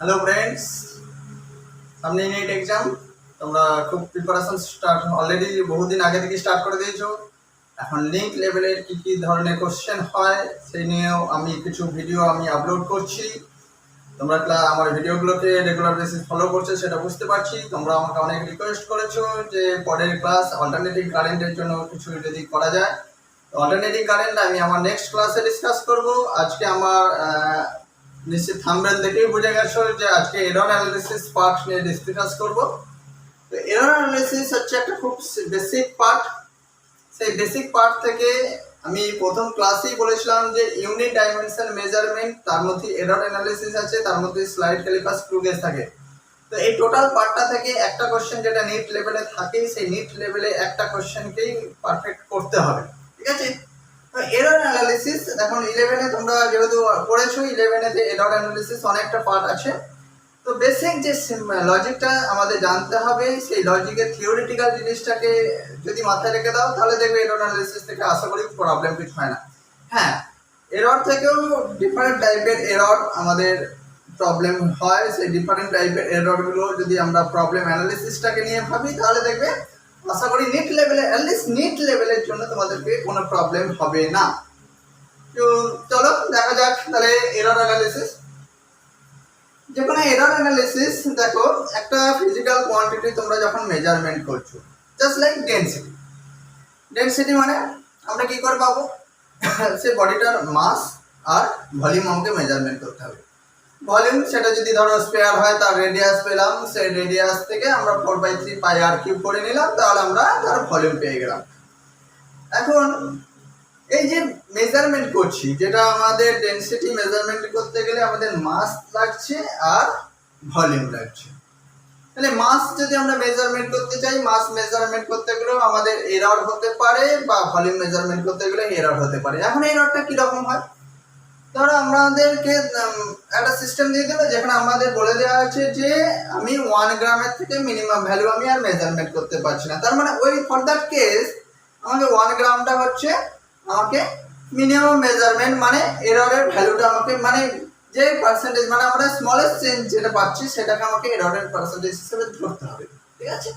Hello friends, সামনে net exam. তোমরা খুব প্রিপারেশন স্টার্ট অলরেডি বহুদিন আগে থেকে স্টার্ট করে দিয়েছো। এখন নিট লেভেলের কী কী ধরনের কোশ্চেন হয় সেই নিয়েও আমি কিছু ভিডিও আপলোড করছি। তোমরা আমার ভিডিওগুলোকে রেগুলার বেসিস ফলো করছো সেটা বুঝতে পারছি। তোমরা আমাকে অনেক রিকোয়েস্ট করেছো যে পরের ক্লাস অল্টারনেটিভ কারেন্টের জন্য কিছু যদি করা যায়। অল্টারনেটিভ কারেন্ট আমি আমার নেক্সট ক্লাসে ডিসকাস করব। আজকে আমার নিশ্চিত থাম্বনেল দেখেই বুঝে গেছো যে আজকে এরর অ্যানালিসিস পার্ট নিয়ে ডিসকাস করব। তো এরর অ্যানালিসিস হচ্ছে একটা খুব বেসিক পার্ট। সেই বেসিক পার্ট থেকে আমি প্রথম ক্লাসেই বলেছিলাম যে ইউনিট ডাইমেনশন মেজারমেন্ট, তার মধ্যে এরর অ্যানালিসিস আছে, তার মধ্যে স্লাইড ক্যালিপার স্ক্রু গেজ থাকে। তো এই টোটাল পার্টটা থেকে একটা কোশ্চেন যেটা নিট লেভেলে থাকে, সেই নিট লেভেলে একটা কোশ্চেনকেই পারফেক্ট করতে হবে, ঠিক আছে? এরর অ্যানালিসিস এখন 11-এ তোমরা যেহেতু পড়েছো, 11-এতে এরর অ্যানালিসিস অনেকটা পার্ট আছে। তো বেসিক যে লজিকটা আমাদের জানতে হবে, সেই লজিকের থিওরিটিক্যাল জিনিসটাকে যদি মাথায় রেখে দাও তাহলে দেখবে এরর অ্যানালিসিস থেকে আশা করি প্রবলেম কিছু হয় না। হ্যাঁ, এরর থেকেও ডিফারেন্ট টাইপের এরর আমাদের প্রবলেম হয়। সেই ডিফারেন্ট টাইপের এররগুলো যদি আমরা প্রবলেম অ্যানালিসিসটাকে নিয়ে ভাবি তাহলে দেখবে আশা করি নিট লেভেলে, অ্যাটলিস্ট নিট লেভেলের জন্য তোমাদেরকে কোনো প্রবলেম হবে না। তো চলো দেখা যাক তাহলে এরর অ্যানালিসিস। যে কোনো এরর অ্যানালিসিস, দেখো একটা ফিজিক্যাল কোয়ান্টিটি তোমরা যখন মেজারমেন্ট করছো, জাস্ট লাইক ডেনসিটি। ডেনসিটি মানে আমরা কি করে পাবো? সে বডিটার মাস আর ভলিউম আমাকে মেজারমেন্ট করতে হবে। ভলিউম সেটা যদি ধরো স্পেয়ার হয়, তার রেডিয়াস পেলাম, সেই রেডিয়াস থেকে আমরা 4/3 পাই আর কিউব করে নিলাম, তাহলে আমরা তার ভলিউম পেয়ে গেলাম। এখন এই যে মেজারমেন্ট করছি, যেটা আমাদের ডেনসিটি মেজারমেন্ট করতে গেলে আমাদের মাস লাগছে আর ভলিউম লাগছে। তাহলে মাস যদি আমরা মেজারমেন্ট করতে চাই, মাস মেজারমেন্ট করতে গেলেও আমাদের এরর হতে পারে, বা ভলিউম মেজারমেন্ট করতে গেলে এরর হতে পারে। এখন এররটা কীরকম হয়? ধরো আমাদেরকে একটা সিস্টেম দিয়ে দেবে যেখানে আমাদের বলে দেওয়া আছে যে আমি 1 গ্রামের থেকে মিনিমাম ভ্যালু আমি আর মেজারমেন্ট করতে পারছি না। তার মানে ওই ফর দ্যাট কেস আমাকে 1 গ্রামটা হচ্ছে আমাকে মিনিমাম মেজারমেন্ট, মানে এররের ভ্যালুটা আমাকে, মানে যে পার্সেন্টেজ, মানে আমরা স্মলেস্ট চেঞ্জ যেটা পাচ্ছি সেটাকে আমাকে এররের পার্সেন্টেজ হিসেবে ধরতে হবে, ঠিক আছে?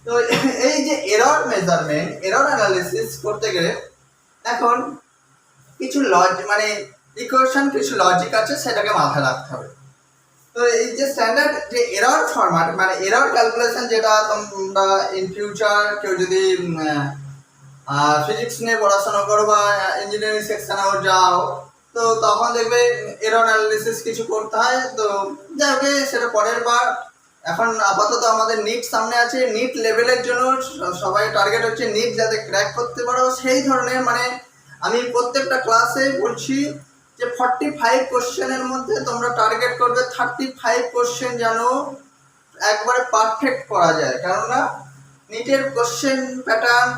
তো এই যে এরর মেজারমেন্ট, এরর অ্যানালিসিস করতে গেলে এখন কিছু মানে ইকুয়েশন, কিছু লজিক আছে, সেটাকে মাথায় রাখতে হবে। তো এই যে স্ট্যান্ডার্ড যে এরর ফরম্যাট, মানে এরর ক্যালকুলেশন, যেটা তোমরা ইন ফিউচার কেউ যদি ফিজিক্স নিয়ে পড়াশোনা করো বা ইঞ্জিনিয়ারিং সেকশনেও যাও, তো তখন দেখবে এরর অ্যানালিসিস কিছু করতে হয়। তো যাই হোক, সেটা পরের বার। এখন আপাতত আমাদের নিট সামনে আছে। নিট লেভেলের জন্য সবাই টার্গেট হচ্ছে নিট যাতে ক্র্যাক করতে পারো সেই ধরনের, মানে আমি প্রত্যেকটা ক্লাসে বলছি যে 45 কোশ্চেনের মধ্যে তোমরা টার্গেট করবে 35 কোশ্চেন যেন একবারে পারফেক্ট করা যায়। কেননা নিটের কোশ্চেন প্যাটার্ন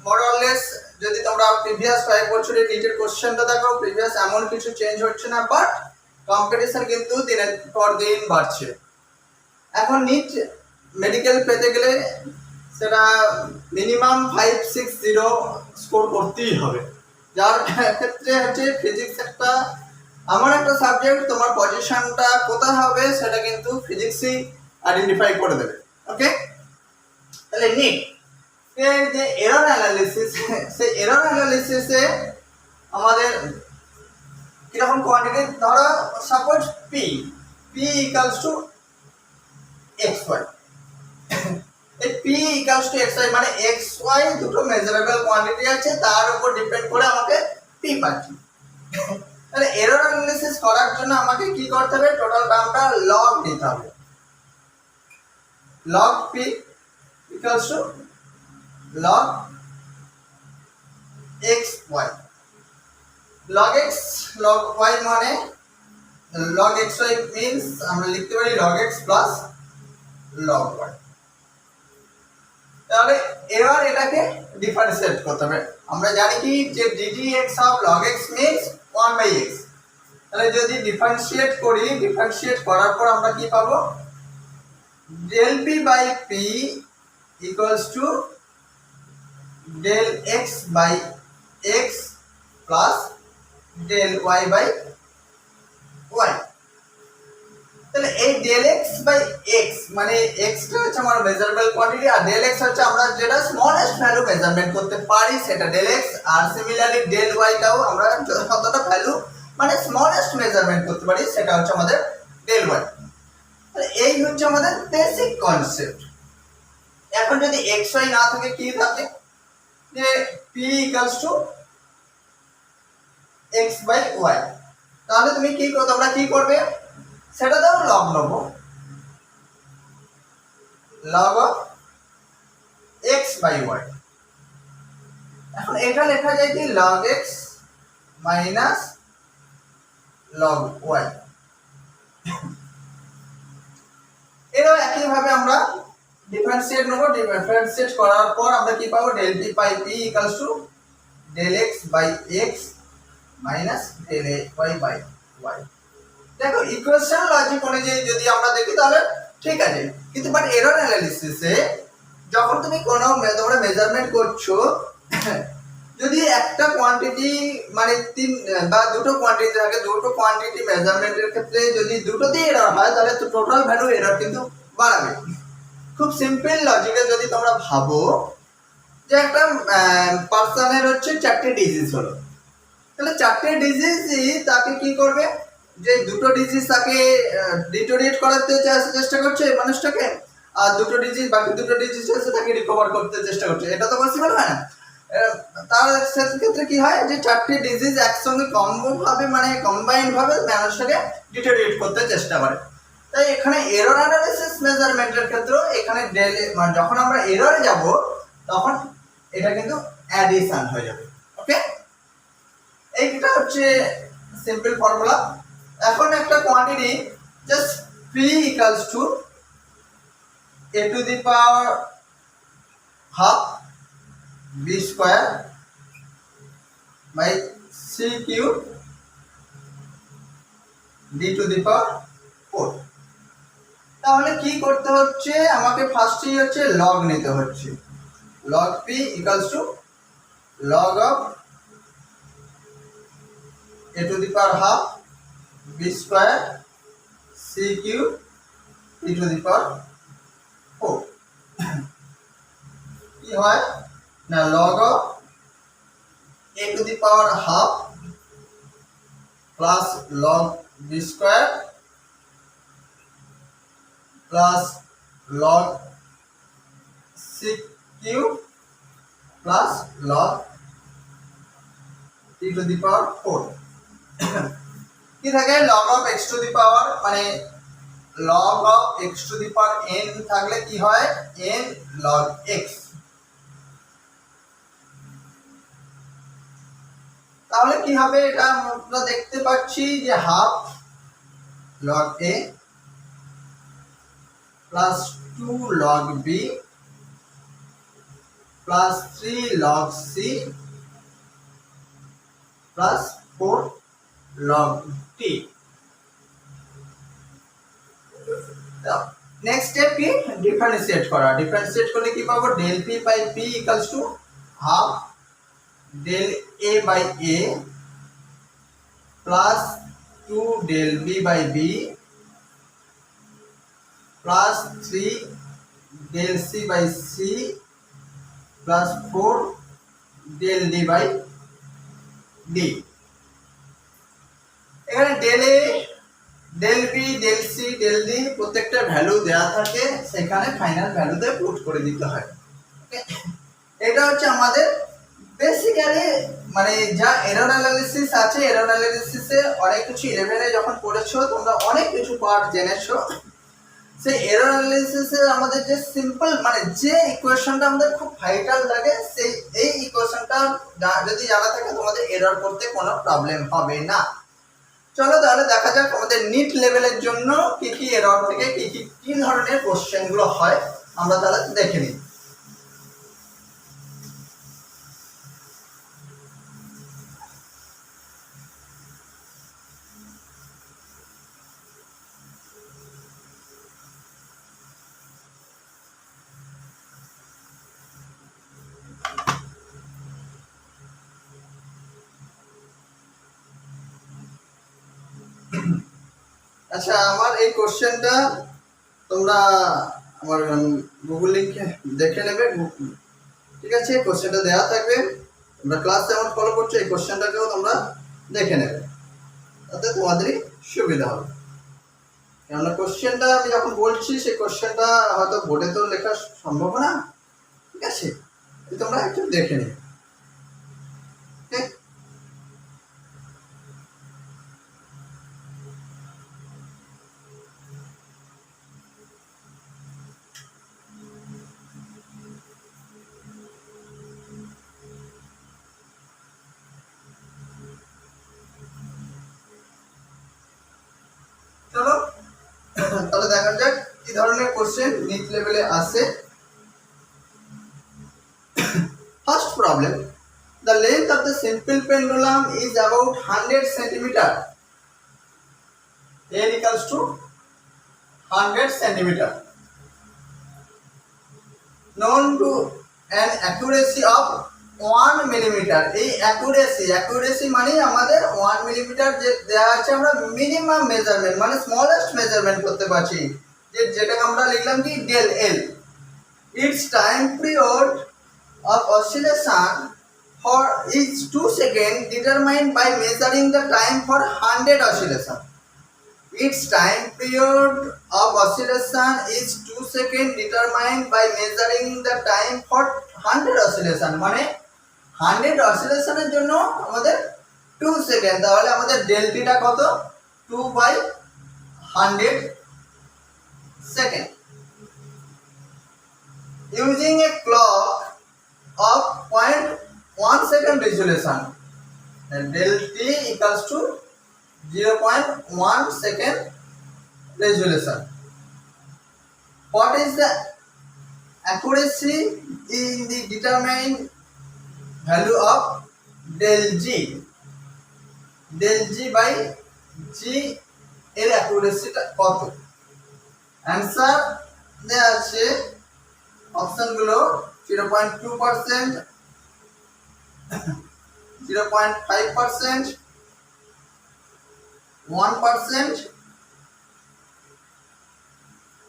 মোরলেস, যদি তোমরা প্রিভিয়াস 5 বছরের নিটের কোশ্চেনটা দেখো, প্রিভিয়াস এমন কিছু চেঞ্জ হচ্ছে না, বাট কম্পিটিশন কিন্তু দিনের পর দিন বাড়ছে। এখন নিট মেডিকেল পেতে গেলে সেটা মিনিমাম 560 স্কোর করতেই হবে, যার ক্ষেত্রে হচ্ছে ফিজিক্স একটা আমার একটা সাবজেক্ট, তোমার পজিশনটা কোথায় হবে সেটা কিন্তু ফিজিক্সই আইডেন্টিফাই করে দেবে। ওকে, তাহলে নিট যে এরর অ্যানালিসিস, সেই এরর অ্যানালিসিসে আমাদের কিরকম কোয়ান্টিটি, ধরো suppose P equals two xy। এই পি ইকুয়ালস টু xy মানে xy দুটো মেজারেবল কোয়ান্টিটি আছে, তার উপর ডিপেন্ড করে আমাকে পি পাচ্ছি। তাহলে এরর অ্যানালিসিস করার জন্য আমাকে কি করতে হবে? টোটাল টার্মটা লগ নিতে হবে। Log P equals two log xy। log x log y মানে log xy means আমরা লিখতে পারি log x plus log y। তাহলে এবার এটাকে ডিফারেন্সিয়েট করতে হবে। আমরা জানি কি যে ddx of log x means 1/x। তাহলে যদি ডিফারেন্সিয়েট করি, ডিফারেন্সিয়েট করার পর আমরা কি পাবো? del p by p equals to del x by x plus del y by y। তাহলে ডেল এক্স বাই এক্স মানে এক্সটা হচ্ছে আমার মেজারেবল কোয়ান্টিটি আর ডেল এক্স হচ্ছে আমরা যেটা স্মলেস্ট ভ্যালু মেজারমেন্ট করতে পারি সেটা ডেল এক্স আর সিমিলারলি ডেল ওয়াইটাও আমরা কতটা ভ্যালু মানে স্মলেস্ট মেজারমেন্ট করতে পারি সেটা হচ্ছে আমাদের ডেল ওয়াই। এই হচ্ছে আমাদের বেসিক কনসেপ্ট। এখন যদি এক্স ওয়াই না থাকে কি থাকে যে P equals to X by Y, তাহলে তুমি তোমরা কি করবে সেটা দাও লগ নেব, log of X by Y. এখন এটা লেখা যায় কি log X minus log Y. এরও একইভাবে আমরা ডিফারেন্সিয়েট নেব, ডিফারেন্সিয়েট করার পর আমরা কি পাবো del P by P equals to del X by X minus del Y by Y. দেখো ইকুয়েশন লজিক অনুযায়ী যদি আমরা দেখি তাহলে ঠিক আছে, কিন্তু বাট এরর অ্যানালিসিসে যখন তুমি কোনো তোমরা মেজারমেন্ট করছো যদি একটা কোয়ান্টিটি মানে তিন বা দুটো কোয়ান্টিটি থাকে, দুটো কোয়ান্টিটি মেজারমেন্টের ক্ষেত্রে যদি দুটোতেই এরর হয় তাহলে তো টোটাল ভ্যালু এরর কিন্তু বাড়াবে। খুব সিম্পল লজিকে যদি তোমরা ভাবো যে একটা পার্সনের হচ্ছে 4টে ডিজিজ হলো, তাহলে 4টে ডিজিজই তাকে কি করবে যে দুটো ডিজিজ তাকে ডিটোরিয়েট করাতে চেষ্টা করছে মানুষটাকে, আর দুটো ডিজিজ বাকি দুটো ডিজিজ আছে তাকে রিকভার করতে চেষ্টা করছে, এটা তো পসিবল হয় না। তার ক্ষেত্রে কি হয় যে 4টে ডিজিজ একসঙ্গে কম্বো ভাবে মানে কম্বাইন্ড ভাবে মানুষটাকে ডিটোরিয়েট করতে চেষ্টা করে। তাই এখানে এরর অ্যানালিসিস মেজারমেন্টের ক্ষেত্রে এখানে মানে যখন আমরা এররে যাব তখন এটা কিন্তু অ্যাডিশন হয়ে যাবে। ওকে, এইটা হচ্ছে সিম্পল ফর্মুলা। এখন একটা quantity just P equals two a to the power half b square by c cube d to the power 4। তাহলে কি করতে হচ্ছে আমাকে ফার্স্টেই হচ্ছে লগ নিতে হচ্ছে, log p equals to log of a to the power half b square c cube d to the power 4। কি হয় না log of a to the power half plus log b square plus log c cube plus log e to the power 4। কি থাকে log of x to the power মানে log of x to the power n থাকলে কি হয় n log x। তাহলে কি হবে এটা আমরা দেখতে পাচ্ছি যে half log a plus 2 log b plus 3 log c plus 4 log t। Next step की डिफरेंशिएट करा, डिफरेंशिएट करले की पाबो del p by p equals to half del a by a plus 2 del b by b plus 3 del c by c plus 4 del d by d। এখানে del a del b del c del d প্রত্যেকটা value দেয়া থাকে, সেখানে final ভ্যালুতে put করে দিতে হয়। ওকে, এটা হচ্ছে আমাদের বেসিক্যালি মানে যা এরর অ্যানালিসিস আছে, এরর অ্যানালিসিসে অনেক কিছু 11 এ যখন পড়েছো তোমরা অনেক কিছু পার্ট জেনেছো। সেই এরর অ্যানালিসিসে আমাদের যে সিম্পল মানে যে ইকুয়েশনটা আমাদের খুব ভাইটাল লাগে সেই এই ইকুয়েশনটা যদি জানা থাকে তোমাদের এরর করতে কোনো প্রবলেম হবে না। চলো তাহলে দেখা যাক আমাদের নিট লেভেলের জন্য কি কি এরর থেকে কি ধরনের কোশ্চেনগুলো হয় আমরা তাহলে দেখে নিই। আচ্ছা, আমার এই কোশ্চেনটা তোমরা আমার গুগল লিঙ্কে দেখে নেবে, ঠিক আছে? কোশ্চেনটা দেওয়া থাকবে, তোমরা ক্লাস যেমন ফলো করছো এই কোশ্চেনটাকেও তোমরা দেখে নেবে, তাতে তোমাদেরই সুবিধা হবে। কেননা কোশ্চেনটা আমি যখন বলছি সেই কোশ্চেনটা হয়তো বোর্ডে তো লেখা সম্ভব না, ঠিক আছে? তোমরা একটু দেখে নেবে। চলো তাহলে দেখা যাক কি ধরনের কোশ্চেন নিট লেভেলে আসে। First problem, the length of the simple pendulum is about 100 centimeter. N equals to 100 centimeter. Known to an accuracy of 1 millimeter. এই accuracy মানে আমাদের 1 millimeter যে দেওয়া আছে, আমরা মিনিমাম মেজারমেন্ট মানে স্মলেস্ট মেজারমেন্ট করতে পারছি, যেটাকে আমরা লিখলাম কি del L. Its time period of oscillation for each 2 seconds determined by measuring the time for 100 oscillation. Its time period of oscillation is 2 seconds determined by measuring the time for 100 oscillation. মানে 100 oscillation এর জন্য আমাদের 2 second, তাহলে আমাদের ডেল্টিটা কত? 2/100 second. Using a clock of 0.1 second resolution, and del t equals to 0.1 second resolution. What is the accuracy in the determined value of del g? Del g by g এর অ্যাকুরেসিটা কত? Answer দেওয়া আছে অপশনগুলো 0.2%, 0.5%, 1%,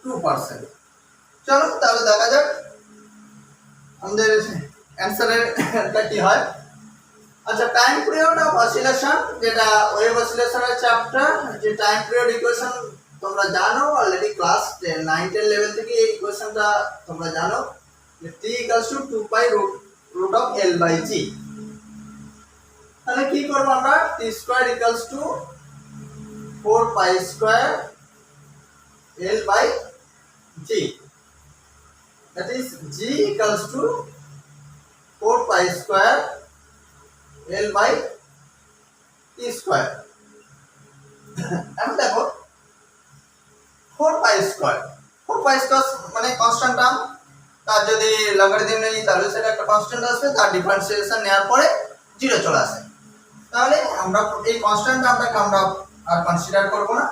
2%। চলো তাহলে দেখা যাক আমাদের অ্যান্সারেরটা কি হয়। আচ্ছা, টাইম পিরিয়ড অফ অসিলেশন, যেটা ওয়েভ অসিলেশনের চ্যাপ্টার, যে টাইম পিরিয়ড ইকুয়েশন তোমরা জানো অলরেডি, ক্লাস 9-10 লেভেল থেকে এই ইকুয়েশনটা তোমরা জানো, যে t = 2 pi root of L by G। তাহলে কি করব আমরা? t square = 4 pi square L by G, that is G = 4 pi square L by T square। এখন দেখো 4 pi square মানে কনস্ট্যান্ট টার্ম, তার যদি লগারিদম নেই তাহলে সেটা একটা কনস্ট্যান্ট আসবে, তার ডিফারেন্সিয়েশন নেওয়ার পরে 0 চলে আসে। তাহলে আমরা এই কনস্ট্যান্ট টার্মটাকে আমরা আর কনসিডার করব না।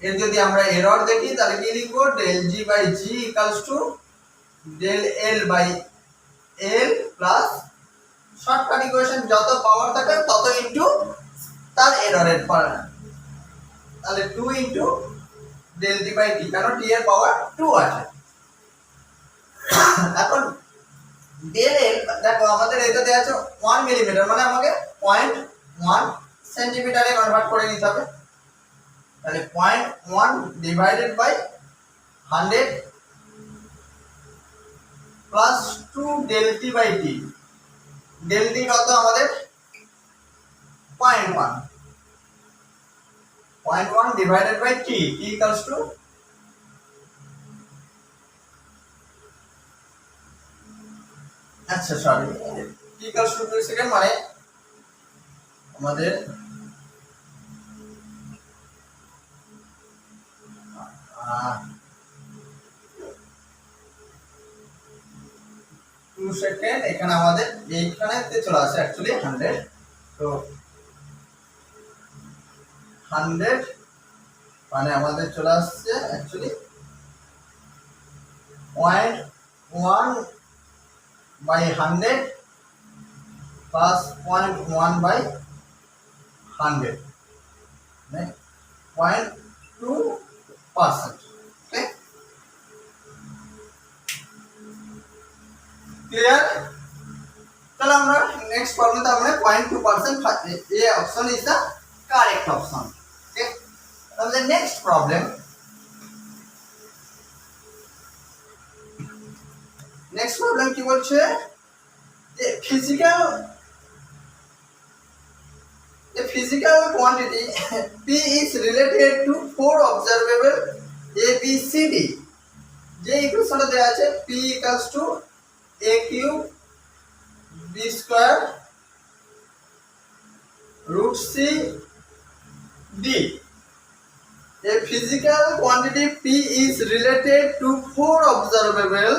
এর যদি আমরা এরর দেখি তাহলে কি লিখব? del g by g = del l by l plus shortcut equation, যত পাওয়ার থাকে তত ইনটু তার এররের পাওয়ার, তাহলে 2 into del t by t, কারণ t এর পাওয়ার 2 আছে। এখন del l দেখো আমাদের এটা দেয়া আছে 1 মিলিমিটার, মানে আমাকে 0.1 সেন্টিমিটারে কনভার্ট করে নিতে হবে। তাহলে 0.1 divided by 100 plus 2 del t by t। del t কত আমাদের? 0.1 ডিভাইডেড বাই t, t = আচ্ছা সরি, t = 2 সেকেন্ড, মানে আমাদের 2 সেকেন্ড, এখানে আমাদের এইখানেতে চলে আসে অ্যাকচুয়ালি 100, তো 100 মানে আমাদের চলে আসছে অ্যাকচুয়ালি 0.1 by 100 plus 0.1 by 100, মানে 2%. Okay, clear? चलो আমরা नेक्स्ट प्रॉब्लम तो हमने 0.2%. ये option is the correct option. Okay, अब the next problem. Next problem কি বলছে যে physical quantity P is related to four observable A B C D. যে ইকুয়েশনটা দেয়া আছে P equals to A cube B square root C D. A physical quantity P is related to four observable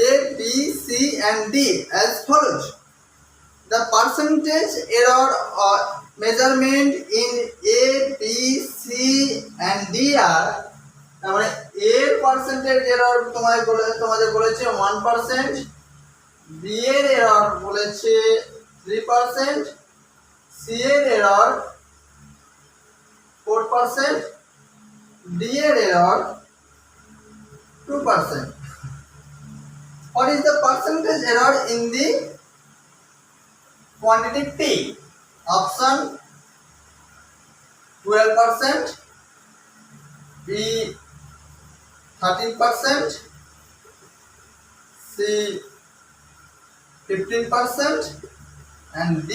A, B, C and D as follows. The percentage error or measurement in A, B, C and D are তারপরে A এর percentage error তোমাদের বলেছে 1%, B এর error বলেছে 3%, C এর error 4%, D এর error 2%. What is the percentage error in the quantity P? Option 12%, B 13%, C 15% and D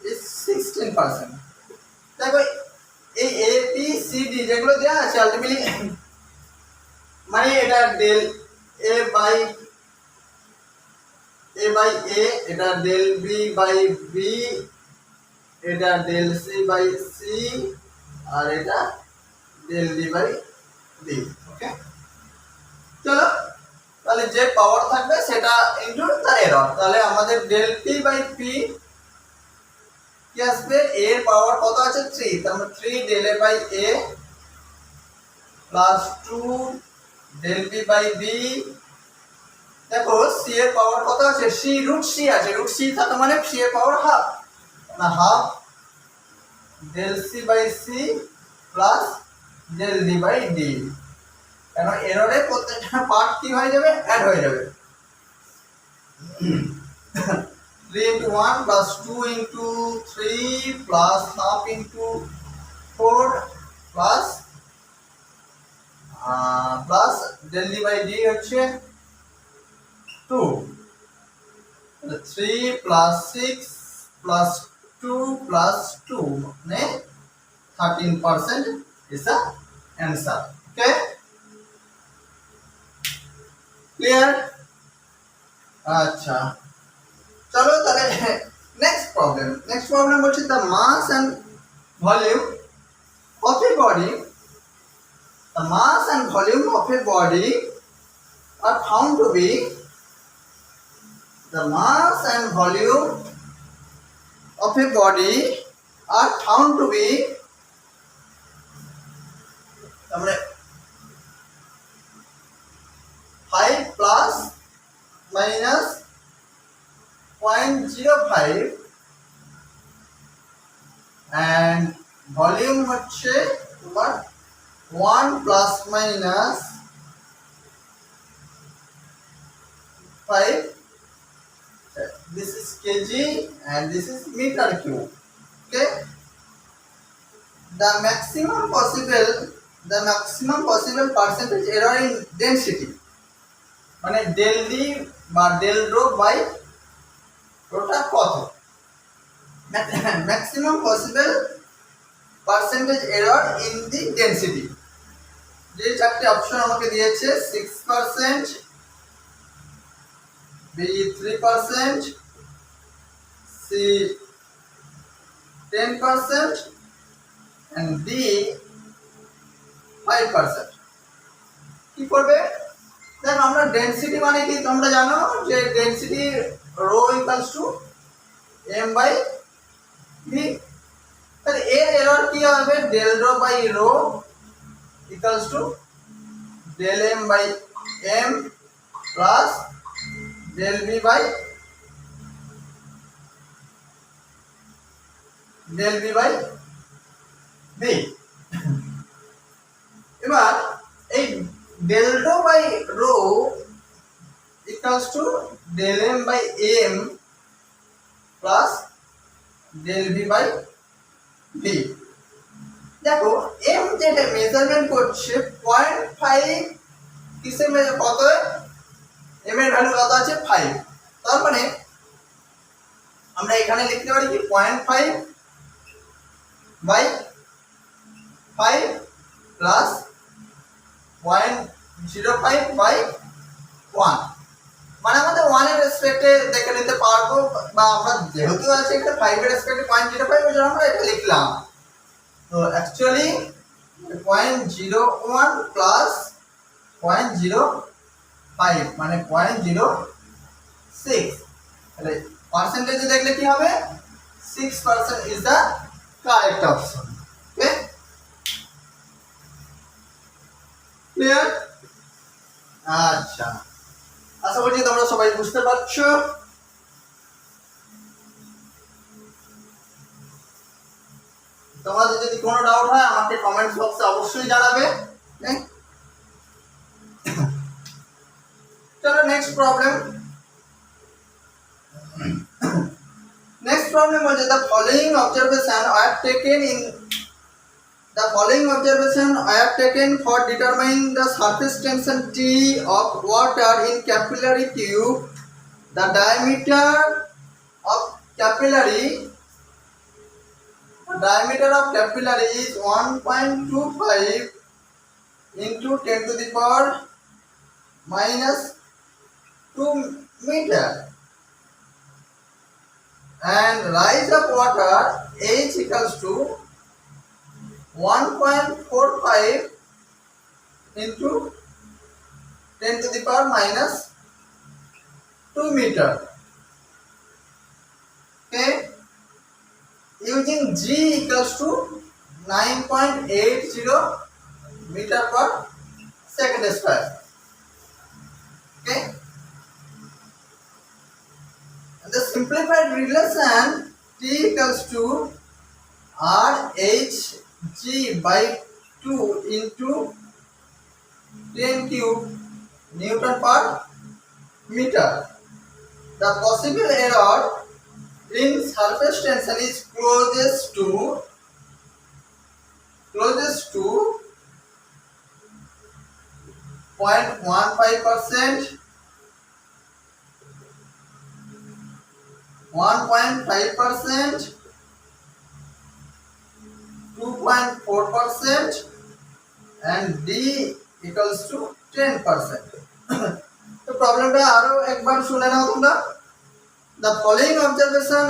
is 16%. দেখো এই A B C D যেগুলো দেয়া আছে আলটিমেটলি মানে এটা ডেল A বাই A, এটা ডেল B বাই B, এটা ডেল C বাই C আর এটা ডেল D বাই D. ওকে, চলো তাহলে যে পাওয়ার থাকবে সেটা ইনটু তার এরর. তাহলে আমাদের ডেল P বাই P কি আসবে? A এর পাওয়ার কত আছে 3, তার মানে 3 del A by A plus 2 del B by B. দেখো C এর পাওয়ার কত আছে? C রুট C আছে, রুট C তার মানে C এর পাওয়ার হাফ, না half del C by C plus del D by D. কেন এররে প্রত্যেকটা পার্ট কি হয়ে যাবে? অ্যাড হয়ে যাবে. 3 into 1 plus 2 into 3 plus half into 4 plus del D by D হচ্ছে 2. 3 plus 6 plus 2 plus 2 মানে 13% is the answer. Okay, clear? আচ্ছা, চলো তাহলে নেক্সট প্রবলেম বলছে the mass and volume of a body. The mass and volume of a body are found to be the mass and volume of a body are found to be তাহলে 5 plus minus 0.05 and volume হচ্ছে তোমার 1 plus minus 5. This is kg and this is meter cube. Okay, the maximum possible percentage error in density মানে del D বা del rho by rho কত? maximum possible percentage error in the density যে চারটি option আমাকে দিয়েছে 6%, B 3%, C 10% and D 5%. কি করবে? দেখো আমরা ডেনসিটি মানে কি তোমরা জানো যে density rho equals to m by v. তাহলে এর এরর কি হবে? Del rho by rho equals to del m by m plus del v by v. এবার এই del rho by rho equals to del M by M plus del V by V. দেখো M যেটা measurement করছে 0.5 কিসে কত, M এর value কত আছে 5, তার মানে আমরা এখানে লিখতে পারি কি 0.5 বাই 5 প্লাস 0.05 বাই 1, মানে আমাদের 1 এর রেসপেক্টে দেখে নিতে পারবো, বা আমরা যেহেতু আছে এটা 5 এর রেসপেক্টে 0.05 এর জন্য আমরা এটা লিখলাম। তো অ্যাকচুয়ালি 0.01 প্লাস 0.05 মানে 0.06, তাহলে পার্সেন্টেজে দেখলে কি হবে 6% is the correct option. Okay, clear? আচ্ছা, আশা করছি তোমরা সবাই বুঝতে পারছো। তোমাদের যদি কোনো ডাউট হয় আমাকে কমেন্ট বক্সে অবশ্যই জানাবে। চলো নেক্সট প্রবলেম। নেক্সট প্রবলেম হচ্ছে the following observation are taken for determining the surface tension T of water in capillary tube. The diameter of capillary is 1.25 into 10 to the power minus 2 meter, and rise of water H equals to 1.45 into 10 to the power minus 2 meter. Okay, using G equals to 9.80 meter per second square. Okay, and the simplified relation T equals to RH/G by 2 into 10 cube Newton per meter. The possible error in surface tension is closest to 0.15%, 1.5%, 2.4%, and D equals to 10%. तो प्रॉब्लमটা আরো একবার শুনে নাও তোমরা। The following observation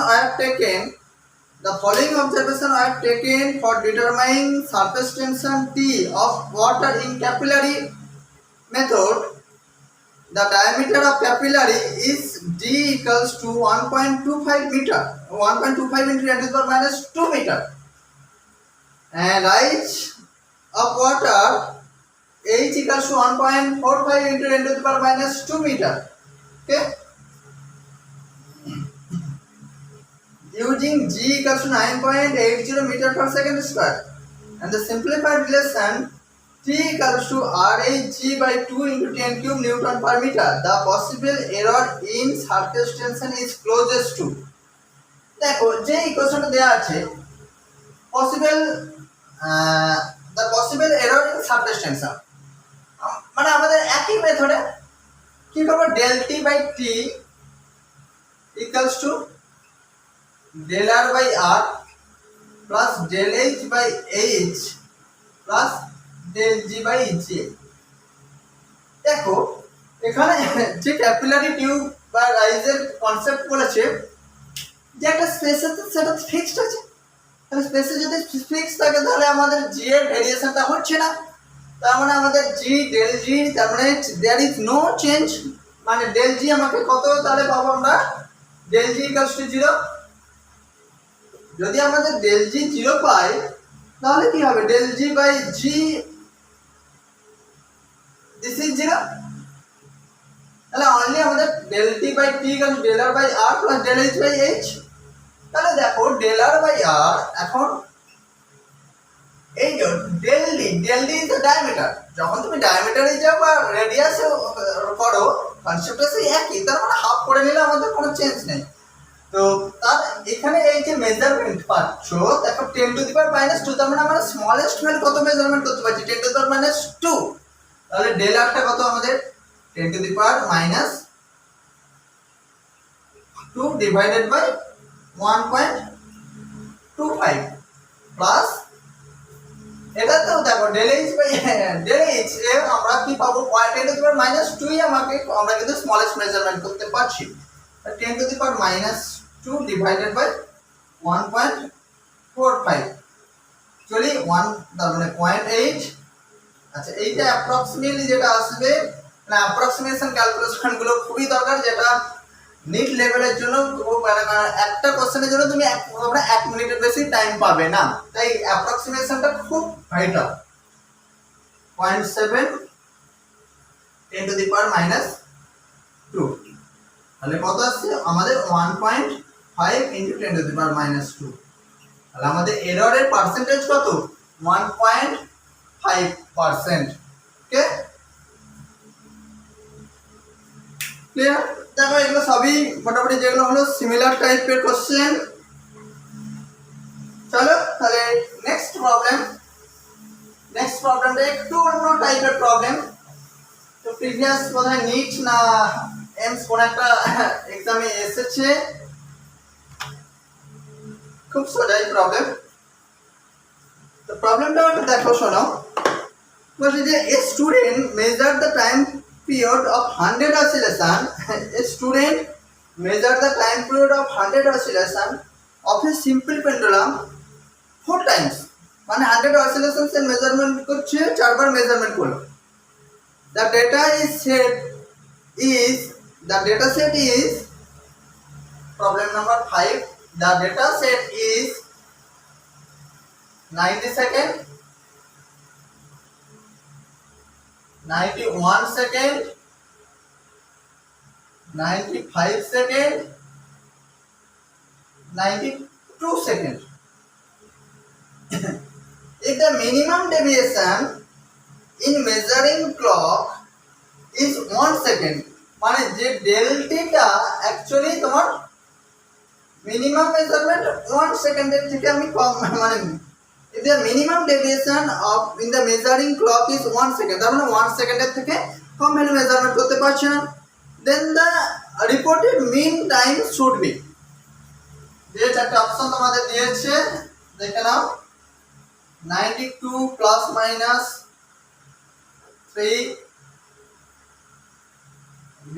are taken for determining surface tension T of water in capillary method. The diameter of capillary is D equals to 1.25 meter, 1.25 into 10 to the power minus 2 meter, and rise of water H equals to 1.45 into 10 to the power minus 2 meter. Okay, using G equals to 9.80 meter per second square, and the simplified relation T equals to RH/G by 2 into 10 cube Newton per meter. The possible error in surface tension is closest to, দেখো যে ইকুয়েশনটা দেয়া আছে the possible error in surface tension, মানে আমাদের একই মেথডে কি করব, del T by T equals to del R by R plus del H by H plus del G by G। দেখো এখানে যে ক্যাপিলারি টিউব বা রাইজের কনসেপ্ট বলেছে যে একটা স্পেসে সেটা ফিক্সড আছে, তাহলে স্পেসে যদি ফিক্স থাকে তাহলে আমাদের জি এর ভেরিয়েশনটা হচ্ছে না, তার মানে আমাদের জি ডেল জি, তার মানে দেয়ার ইজ নো চেঞ্জ, মানে ডেল জি আমাকে কত তাহলে পাবো আমরা, ডেল জি ইকুয়ালস টু 0। যদি আমাদের ডেল জি 0 পাই তাহলে কি হবে, del G by G this is 0, তাহলে অনলি আমাদের del T by T equals del R by R plus del H by H. তাহলে দেখো ডেল আর বাই আর এখন এই del D del D is the diameter. যখন তুমি ডায়ামিটারে যাও বা রেডিয়াসে করো কনসেপ্টটা সেই একই, তার মানে হাফ করে নিলে আমাদের কোনো চেঞ্জ নেই। তো তার এখানে এই যে মেজারমেন্ট পাচ্ছ দেখো 10⁻², তার মানে আমরা স্মলেস্ট ভ্যালু কত মেজারমেন্ট করতে পারছি 10⁻²। তাহলে ডেল আরটা কত আমাদের 10⁻² ডিভাইডেড বাই 1.25 প্লাস এটা তো দেখো ডেল এইচ এ আমরা কি পাবো 10⁻²ই আমরা কিন্তু স্মলেস্ট মেজারমেন্ট করতে পারছি। 10⁻² ডিভাইডেড বাই 1.45 চলি 1 তার মানে 0.8। আচ্ছা এইটা অ্যাপ্রক্সিমেটলি যেটা আসবে, মানে অ্যাপ্রক্সিমেশন ক্যালকুলেশন গুলো খুবই দরকার, যেটা নিট লেভেলের জন্য একটা কোশ্চেনের জন্য তুমি 1 মিনিটের বেশি টাইম পাবে না, তাই অ্যাপ্রক্সিমেশনটা খুব ভাইটাল। 0.7 10⁻², তাহলে কত আসছে আমাদের 1.5 × 10⁻²। তাহলে আমাদের এররের পার্সেন্টেজ কত 1.5%। Okay clear? দেখো এগুলো সবই মোটামুটি যেগুলো হলো সিমিলার টাইপের কোশ্চেন। চলো তাহলে নেক্সট প্রবলেমটা একটু অন্য টাইপের প্রবলেম। তো প্রিভিয়াস বোধহয় নিট না এমস কোন একটা এক্সামে এসেছে, খুব সোজাই প্রবলেম। তো প্রবলেমটা একটু দেখো শোনো। বলছে যে a student measured the time period of 100 oscillation a student measured the time period of 100 oscillation of a simple pendulum 4 times, মানে 100 oscillations এর মেজারমেন্ট করছে 4 বার মেজারমেন্ট করলো। the data set is problem number 5, the data set is 90 second, 91 second, 95 second, 92 second. If the minimum deviation in measuring clock is 1 second, মানে যে ডেল্টাটা actually তোমার minimum measurement 1 সেকেন্ডের থেকে আমি কম, মানে if the minimum deviation of in the measuring clock is 1 second, তার মানে 1 সেকেন্ডের থেকে কম ভ্যালু মেজারমেন্ট করতে পারছে না, then the reported mean time should be, যে চারটি অপশন তোমাদের দিয়েছে দেখে নাও, 92 plus minus 3, B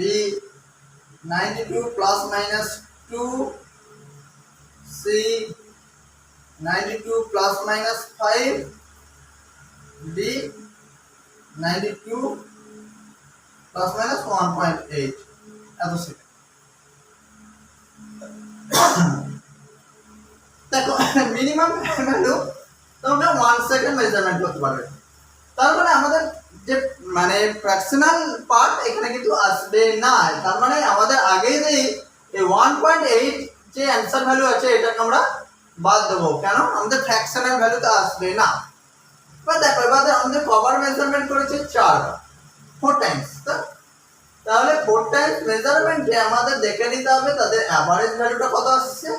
92 plus minus 2, C 92 plus minus 5, D 92 plus minus 1.8 এত সেকেন্ড। দেখো মিনিমাম ভ্যালু তোমরা 1 সেকেন্ড মেজারমেন্ট করতে পারবে, তার মানে আমাদের যে মানে ফ্র্যাকশনাল পার্ট এখানে কিন্তু আসবে না। তার মানে আমাদের আগেই এই 1.8 যে অ্যান্সার ভ্যালু আছে এটাকে আমরা বাদ দেবো, কেন আমাদের ফ্র্যাকশনাল ভ্যালু তো আসবে না। বা দেখো এবার আমাদের কভার মেজারমেন্ট করেছে 4 টাইমস, তাহলে 4 টাইমস মেজারমেন্টে আমাদের দেখে নিতে হবে তাদের অ্যাভারেজ ভ্যালুটা কত আসছে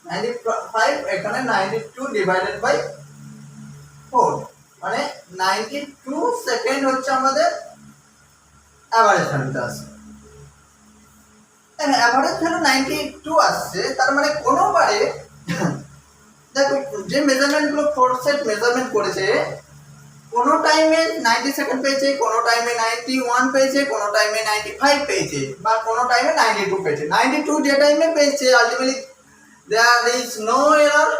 95, এখানে 92 ডিভাইডেড বাই 4, মানে 92 সেকেন্ড হচ্ছে আমাদের অ্যাভারেজ ভ্যালুটা আসছে। অ্যাভারেজ ভ্যালু 92 আসছে, তার মানে কোনোবারে দেখো যে মেজারমেন্টগুলো 4 সেট মেজারমেন্ট করেছে, কোনো টাইমে 90 সেকেন্ড পেয়েছে, কোনো টাইমে 91 পেয়েছে, কোনো টাইমে 95 পেয়েছে, বা কোনো টাইমে 92 পেয়েছে। 92 যে টাইমে পেয়েছে ultimately there is no error,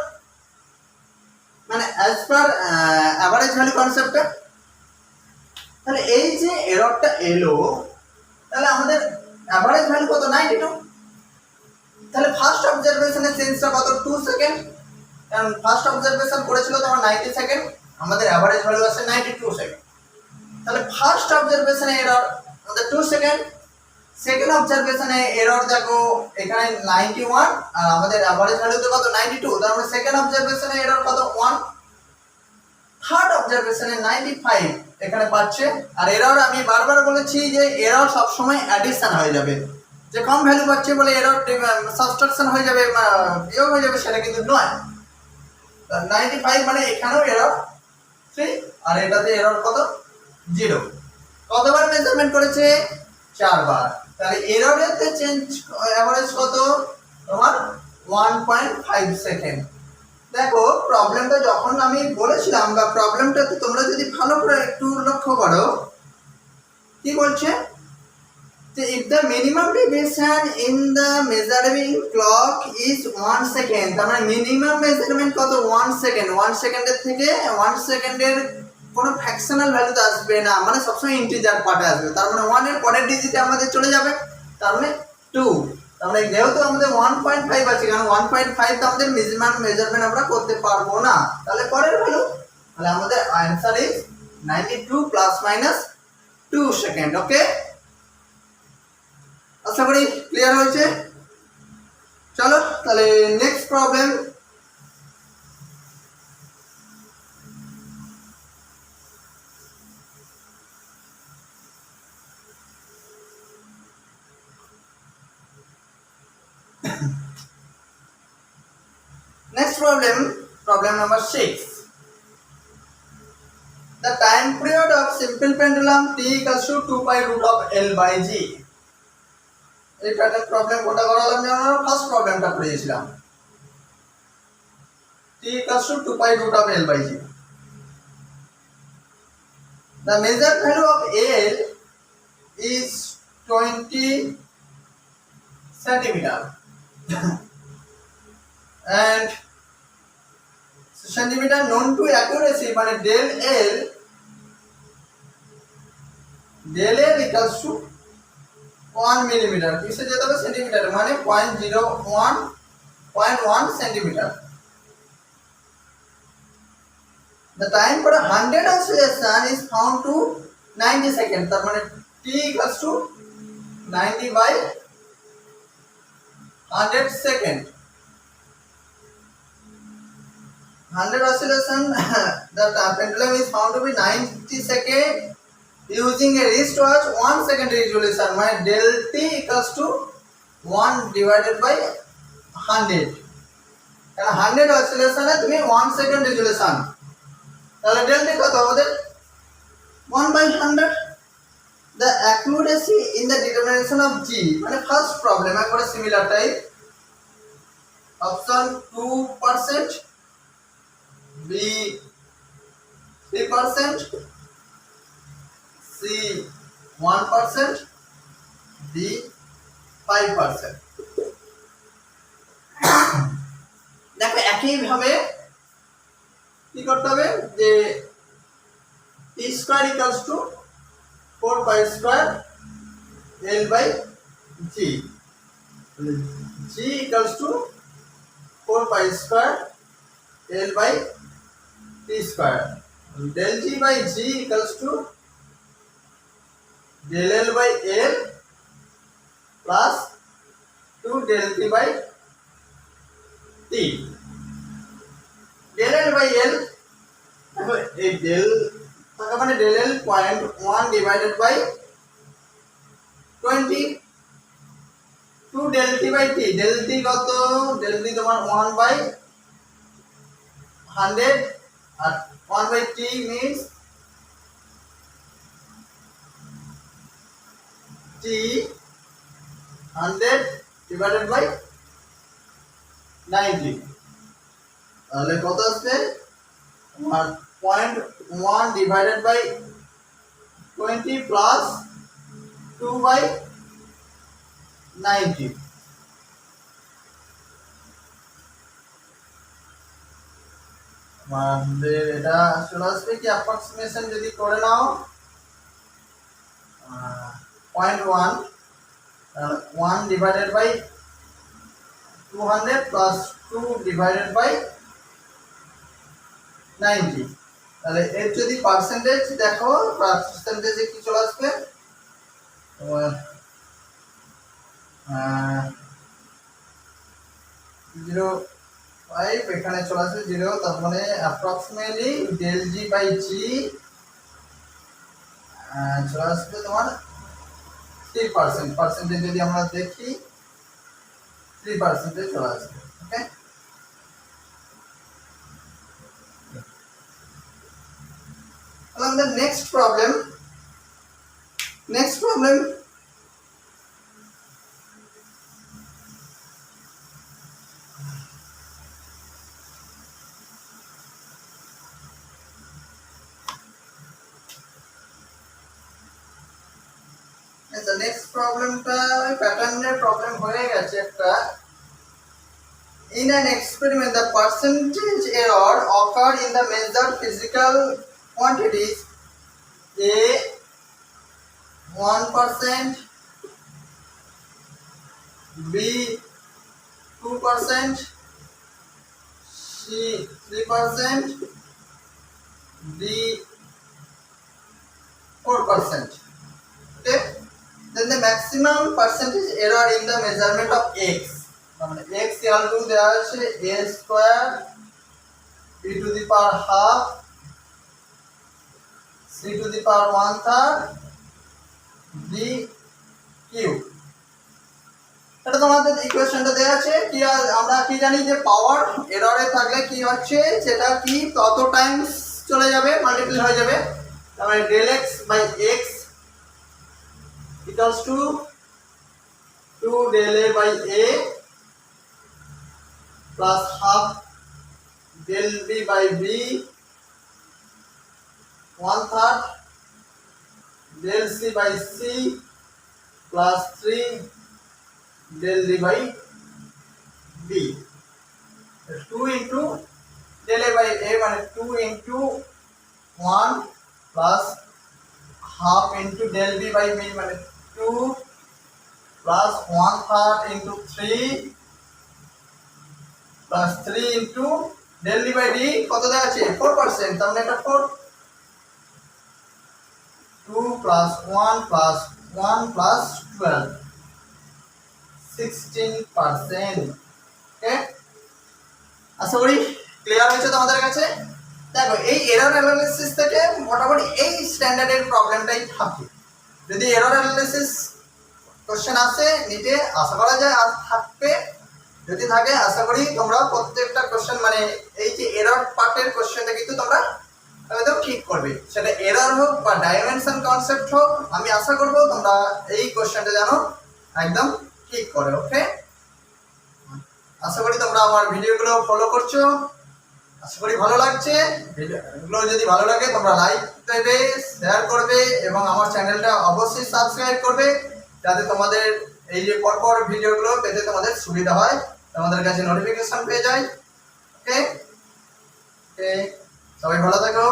মানে অ্যাজ পার অ্যাভারেজ ভ্যালু কনসেপ্টে। তাহলে এই যে এররটা এলো, তাহলে আমাদের অ্যাভারেজ ভ্যালু কত 92, তাহলে ফার্স্ট অবজারভেশনের চেঞ্জটা কত 2 সেকেন্ড, কারণ ফার্স্ট অবজারভেশন করেছিল তোমার 90 সেকেন্ড, আমাদের অ্যাভারেজ ভ্যালু আছে 92 সেকেন্ড। তাহলে ফার্স্ট অবজারভেশনে এরর আমাদের 2 সেকেন্ড, সেকেন্ড অবজারভেশনে এরর দেখো এখানে 91 আর আমাদের অ্যাভারেজ ভ্যালু তো কত 92, তার মানে সেকেন্ড অবজারভেশনে এরর কত 1, থার্ড অবজারভেশনে 95 এখানে পাচ্ছে। আর এরর আমি বারবার বলেছি যে এরর সবসময় অ্যাডিশন হয়ে যাবে, যে কম ভ্যালু পাচ্ছে বলে এরর সাবট্রাকশন হয়ে যাবে, বিয়োগ হয়ে যাবে, সেটা কিন্তু নয়। 95 মানে এখানেও এরর 3, আর এটাতে এরর কত 0। কতবার মেজারমেন্ট করেছে 4 বার, তাহলে এররেতে চেঞ্জ এভারেজ কত তোমার 1.5 সেকেন্ড। দেখো প্রবলেমটা যখন আমি বলেছিলাম, বা প্রবলেমটাতে তোমরা যদি ভালো করে একটু লক্ষ্য করো, কি বলছে যে if the minimum deviation in the measuring clock is 1 second, তার মানে মিনিমাম মেজারমেন্ট কত 1 সেকেন্ড। 1 সেকেন্ডের থেকে 1 সেকেন্ডের কোনো ফ্র্যাকশনাল ভ্যালুতে আসবে না, মানে সবসময় ইন্টিজার পার্টে আসবে। তার মানে 1 এর পরের ডিজিটে আমাদের চলে যাবে, তার মানে 2। তার মানে যেহেতু আমাদের 1.5 আছে, কারণ 1.5 তো আমাদের মিনিমাম মেজারমেন্ট আমরা করতে পারবো না, তাহলে পরের ভ্যালু, তাহলে আমাদের answer is 92 plus minus 2 second. Okay, আশা করি ক্লিয়ার হয়েছে। চলো তাহলে next problem. Next problem, problem number 6. The time period of simple pendulum t equals to 2 pi root of L by G. এই প্যাটার্ন প্রবলেম কোনটা করালাম জানো? ফার্স্ট প্রবলেমটা করেছিলাম, t equals to 2 pi root of L by G. The measured value of L is 20 centimeter and centimeter known to accuracy, মানে del L equals to 1 millimetre, কিসে যেতে হবে সেন্টিমিটার, মানে 0.1 centimetre. The time for 100 oscillation is found to 90 seconds, তার মানে t equals to 90 by 100 second. 100 oscillation the pendulum is found to be 90 second using a wristwatch 1 second resolution, মানে del t equals to 1 divided by 100, কারণ 100 oscillation এ তুমি 1 second resolution, তাহলে del t কত আমাদের 1 by 100. The accuracy in the determination of G, মানে first problem একবারে similar type. Option 2%, B 3%, C 1%, D 5%। দেখো একইভাবে কি করতে হবে, যে t square equals to 4 pi square L by G, G equals to 4 pi square L by T square, del G by G equals to del L by L plus 2 del T by T. del L by L, দেখো এই del থাকা মানে del L 0.1 divided by 20, 2 del T by T, del T কত, del T তোমার 1 by 100 R 1 by T means T 100 divided by 90, তাহলে কত আসবে, 0.1 divided by 20 plus 2 by 90, আমাদের এটা চলে আসবে কি অ্যাপ্রক্সিমেশন যদি করে নাও 0.1 1 divided by 200 plus 2 divided by 90, তাহলে এর যদি পার্সেন্টেজ দেখো, পার্সেন্টেজে কি চলে আসবে তোমার 0 5 এখানে চলে আসবে 0, তার মানে অ্যাপ্রক্সিমেটলি ডেল জি বাই জি চলে আসবে তোমার 3%। পার্সেন্টেজ যদি আমরা দেখি 3% চলে আসবে। ওকে, the next problem the next problemটা প্যাটার্নের প্রবলেম হয়ে গেছে একটা। In an experiment, the percentage error occurred in the measured physical quantities A 1%, B 2%, C 3%, D 4%. Okay, then the maximum percentage error in the measurement of x, মানে x equal to দেওয়া আছে a square b to the power half c to the power 1/3 d cube। এটা তোমাদের ইকুয়েশনটা দেওয়া আছে কি, আমরা কি জানি যে পাওয়ার এররে থাকলে কি হচ্ছে সেটা কি তত টাইমস চলে যাবে, মাল্টিপ্লাই হয়ে যাবে। তার মানে del x by x equals to 2 del a by a plus half del b by b 1/3 del c by c plus 3 del d by b। 2 into del a by a মানে 2 into 1 plus half into del b by b মানে 2 plus 1/3 into 3 plus 3 into del d by d কত দেওয়া আছে 4%, তার মানে এটা 4 2 plus 1 plus 1 plus 12 16%। ওকে, আশা করি ক্লিয়ার হয়েছে তোমাদের কাছে। দেখো এই এরর অ্যানালিসিস থেকে মোটামুটি এই স্ট্যান্ডার্ডের প্রবলেমটাই থাকে। যদি এরর অ্যানালিসিস কোশ্চেন আসে নিতে আশা করা যায় আর থাকবে, যদি থাকে আশা করি তোমরা প্রত্যেকটা কোশ্চেন মানে এই যে এরর পার্টের কোশ্চেনটা কিন্তু তোমরা একদম ঠিক করবে, সেটা এরর হোক বা ডাইমেনশন কনসেপ্ট হোক। আমি আশা করব তোমরা এই কোশ্চেনটা জানো একদম ঠিক করে। ওকে, আশা করি তোমরা আমার ভিডিওগুলো ফলো করছো, আশা করি ভালো লাগছে। ভিডিওগুলো যদি ভালো লাগে তোমরা লাইক দেবে, শেয়ার করবে এবং আমার চ্যানেলটা অবশ্যই সাবস্ক্রাইব করবে, যাতে তোমাদের এই যে পরপর ভিডিওগুলো পেতে তোমাদের সুবিধা হয়, তোমাদের কাছে নোটিফিকেশন পেয়ে যায়। ওকে, সবাই ভালো থাকো।